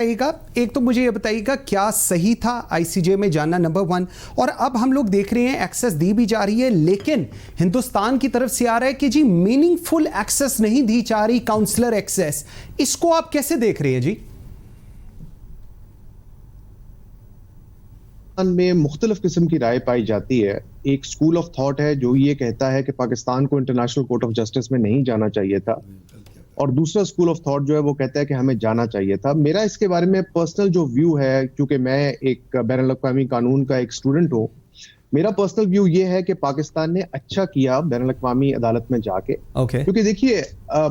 ایک تو مجھے یہ بتائیے گا کیا صحیح تھا ICJ میں جانا، نمبر 1، اور اب ہم لوگ دیکھ رہے ہیں ایکسس دی بھی جا رہی ہے لیکن ہندوستان کی طرف سے آ رہا ہے کہ جی میننگ فل ایکسس نہیں دی جا رہی، کاؤنسلر ایکسس، اس کو آپ کیسے دیکھ رہے ہیں جی؟ میں مختلف قسم کی رائے پائی جاتی ہے. ایک اسکول آف تھاٹ ہے جو یہ کہتا ہے کہ پاکستان کو انٹرنیشنل کورٹ آف جسٹس میں نہیں جانا چاہیے تھا، اور دوسرا اسکول آف تھاٹ جو ہے وہ کہتا ہے کہ ہمیں جانا چاہیے تھا. میرا اس کے بارے میں پرسنل جو ویو ہے، کیونکہ میں ایک بین الاقوامی قانون کا ایک اسٹوڈنٹ ہوں، میرا پرسنل ویو یہ ہے کہ پاکستان نے اچھا کیا بین الاقوامی عدالت میں جا کے. کیونکہ دیکھیے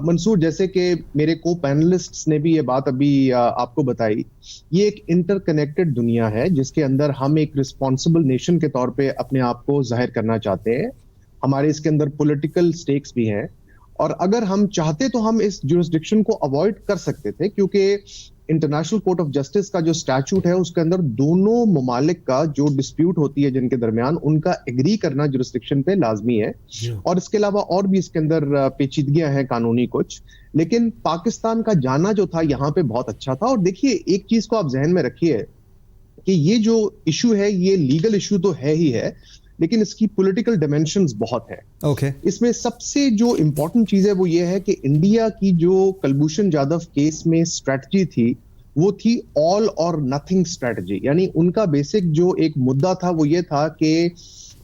منصور، جیسے کہ میرے کو پینلسٹس نے بھی یہ بات ابھی آپ کو بتائی، یہ ایک انٹر کنیکٹڈ دنیا ہے جس کے اندر ہم ایک رسپانسبل نیشن کے طور پہ اپنے آپ کو ظاہر کرنا چاہتے ہیں. ہمارے اس کے اندر پولیٹیکل سٹیکس بھی ہیں، اور اگر ہم چاہتے تو ہم اس جورسڈکشن کو اوائڈ کر سکتے تھے، کیونکہ انٹرنیشنل کورٹ آف جسٹس کا جو اسٹیچوٹ ہے اس کے اندر دونوں ممالک کا جو ڈسپیوٹ ہوتی ہے جن کے درمیان، ان کا ایگری کرنا جورسڈکشن پہ لازمی ہے. اور اس کے علاوہ اور بھی اس کے اندر پیچیدگیاں ہیں قانونی کچھ، لیکن پاکستان کا جانا جو تھا یہاں پہ بہت اچھا تھا. اور دیکھیے ایک چیز کو آپ ذہن میں رکھیے کہ یہ جو ایشو ہے یہ لیگل ایشو تو ہے ہی ہے، لیکن اس کی پولیٹیکل ڈائمینشنز بہت ہے. اس میں سب سے جو امپورٹنٹ چیز ہے وہ یہ ہے کہ انڈیا کی جو کلبھوشن جادو کیس میں اسٹریٹجی تھی وہ تھی آل اور نتھنگ اسٹریٹجی. یعنی ان کا بیسک جو ایک مدعا تھا وہ یہ تھا کہ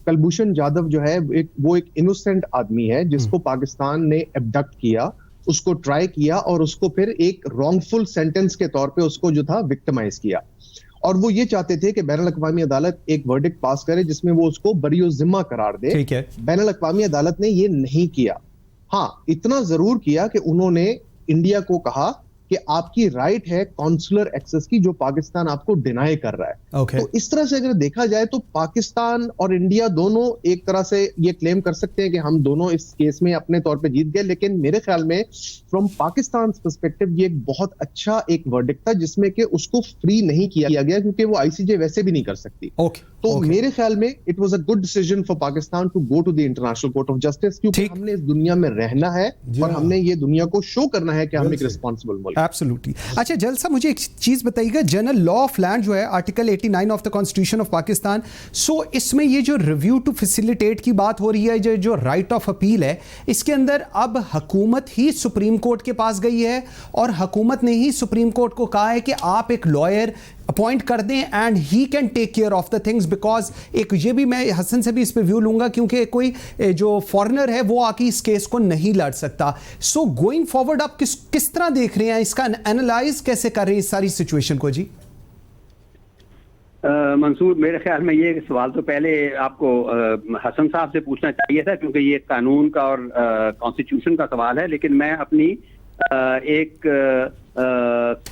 کلبھوشن جادو جو ہے وہ ایک انوسینٹ آدمی ہے جس کو پاکستان نے ایبڈکٹ کیا، اس کو ٹرائی کیا اور اس کو پھر ایک رانگ فل سینٹنس کے طور پہ اس کو جو تھا وکٹمائز کیا. اور وہ یہ چاہتے تھے کہ بین الاقوامی عدالت ایک ورڈکٹ پاس کرے جس میں وہ اس کو بری و ذمہ قرار دے. بین الاقوامی عدالت نے یہ نہیں کیا. ہاں اتنا ضرور کیا کہ انہوں نے انڈیا کو کہا کہ آپ کی رائٹ ہے کونسلر ایکسس کی جو پاکستان آپ کو ڈینائی کر رہا ہے. تو اس طرح سے اگر دیکھا جائے تو پاکستان اور انڈیا دونوں ایک طرح سے یہ کلیم کر سکتے ہیں کہ ہم دونوں اس کیس میں اپنے طور پہ جیت گئے، لیکن میرے خیال میں فرام پاکستان پرسپیکٹو یہ ایک بہت اچھا ایک ورڈکٹ تھا جس میں کہ اس کو فری نہیں کیا گیا، کیونکہ وہ ICJ ویسے بھی نہیں کر سکتی. تو میرے خیال میں it was a good decision for Pakistan to go to the international court of justice, کیونکہ ہم نے اس دنیا میں رہنا ہے اور ہم نے یہ دنیا کو شو کرنا ہے کہ ہم ایک ریسپانسبل ملک. اچھا جل صاحب مجھے ایک چیز بتائیے گا، جنرل لا آف لینڈ جو ہے article 89 of the constitution of Pakistan, so اس میں یہ جو ریویو ٹو فیسیلیٹیٹ کی بات ہو رہی ہے، جو رائٹ آف اپیل ہے، اس کے اندر اب حکومت ہی سپریم کورٹ کے پاس گئی ہے اور حکومت نے ہی سپریم کورٹ کو کہا ہے کہ آپ ایک لائر اپوائنٹ کر دیں and he can take care of the things. Because ایک یہ بھی میں حسن سے بھی اس پہ ویو لوں گا کیونکہ کوئی جو فارنر ہے وہ آ کے اس کیس کو نہیں لڑ سکتا. سو گوئنگ فارورڈ آپ کس طرح دیکھ رہے ہیں اس کا، اینالائز کیسے کر رہے ہیں اس ساری سچویشن کو؟ جی منصور، میرے خیال میں یہ سوال تو پہلے آپ کو حسن صاحب سے پوچھنا چاہیے تھا، کیونکہ یہ قانون کا اور کانسٹیٹیوشن کا سوال ہے، لیکن میں اپنی ایک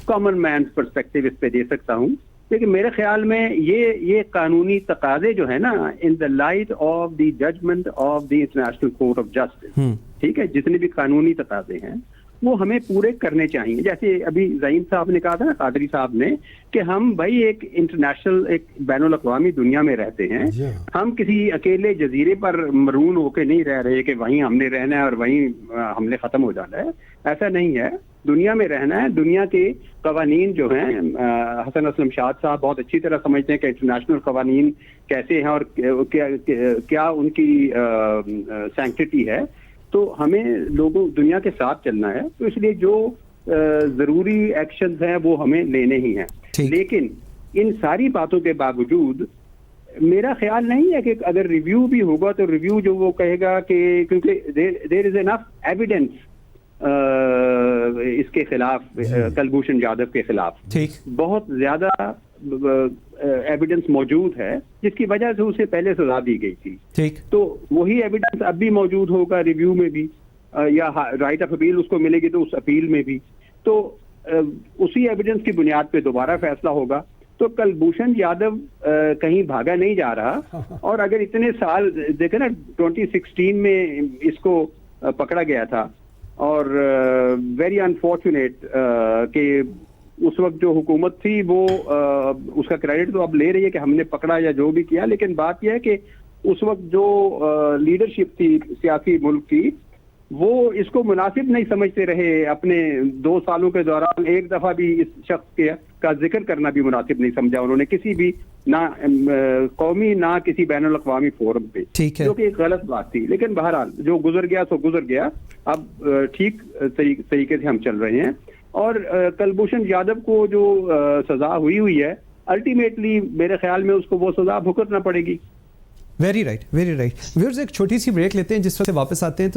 کامن مین پرسپیکٹو اس پہ دے سکتا ہوں. لیکن میرے خیال میں یہ قانونی تقاضے جو ہے نا، in the light of the judgment of the international court of Justice, ٹھیک ہے، جتنے بھی قانونی تقاضے ہیں وہ ہمیں پورے کرنے چاہیے. جیسے ابھی زعیم صاحب نے کہا تھا نا، قادری صاحب نے، کہ ہم بھائی ایک انٹرنیشنل ایک بین الاقوامی دنیا میں رہتے ہیں. ہم کسی اکیلے جزیرے پر مرون ہو کے نہیں رہ رہے کہ وہیں ہم نے رہنا ہے اور وہیں ہم نے ختم ہو جانا ہے. ایسا نہیں ہے، دنیا میں رہنا ہے. دنیا کے قوانین جو ہیں، حسن اسلم شاد صاحب بہت اچھی طرح سمجھتے ہیں کہ انٹرنیشنل قوانین کیسے ہیں اور کیا ان کی سینکٹیٹی ہے. تو ہمیں لوگوں دنیا کے ساتھ چلنا ہے، تو اس لیے جو ضروری ایکشنز ہیں وہ ہمیں لینے ہی ہیں. لیکن ان ساری باتوں کے باوجود میرا خیال نہیں ہے کہ اگر ریویو بھی ہوگا تو ریویو جو وہ کہے گا کہ کیونکہ دیر از انف ایویڈینس اس کے خلاف، کلبھوشن جادو کے خلاف بہت زیادہ ایویڈنس موجود ہے جس کی وجہ سے اسے پہلے سزا دی گئی تھی. تو وہی ایویڈنس اب بھی موجود ہوگا ریویو میں بھی، یا رائٹ آف اپیل اس کو ملے گی تو اس اپیل میں بھی، تو اسی ایویڈنس کی بنیاد پہ دوبارہ فیصلہ ہوگا. تو کلبھوشن جادو کہیں بھاگا نہیں جا رہا. اور اگر اتنے سال دیکھیں نا، 2016 میں اس کو پکڑا گیا تھا، اور ویری انفارچونیٹ کہ اس وقت جو حکومت تھی وہ اس کا کریڈٹ تو اب لے رہی ہے کہ ہم نے پکڑا یا جو بھی کیا، لیکن بات یہ ہے کہ اس وقت جو لیڈرشپ تھی سیاسی ملک کی، وہ اس کو مناسب نہیں سمجھتے رہے. اپنے 2 سالوں کے دوران ایک دفعہ بھی اس شخص کا ذکر کرنا بھی مناسب نہیں سمجھا انہوں نے, کسی بھی نہ قومی نہ کسی بین الاقوامی فورم پہ, جو کہ ایک غلط بات تھی. لیکن بہرحال جو گزر گیا سو گزر گیا. اب ٹھیک طریقے سے ہم چل رہے ہیں. اور کلبھوشن یادو کو جو سزا ہوئی ہے, الٹیمیٹلی میرے خیال میں اس کو وہ سزا بھگتنا پڑے گی. Very right, very right. Viewers ایک چھوٹی سی بریک لیتے ہیں, جس وقت واپس آتے ہیں تو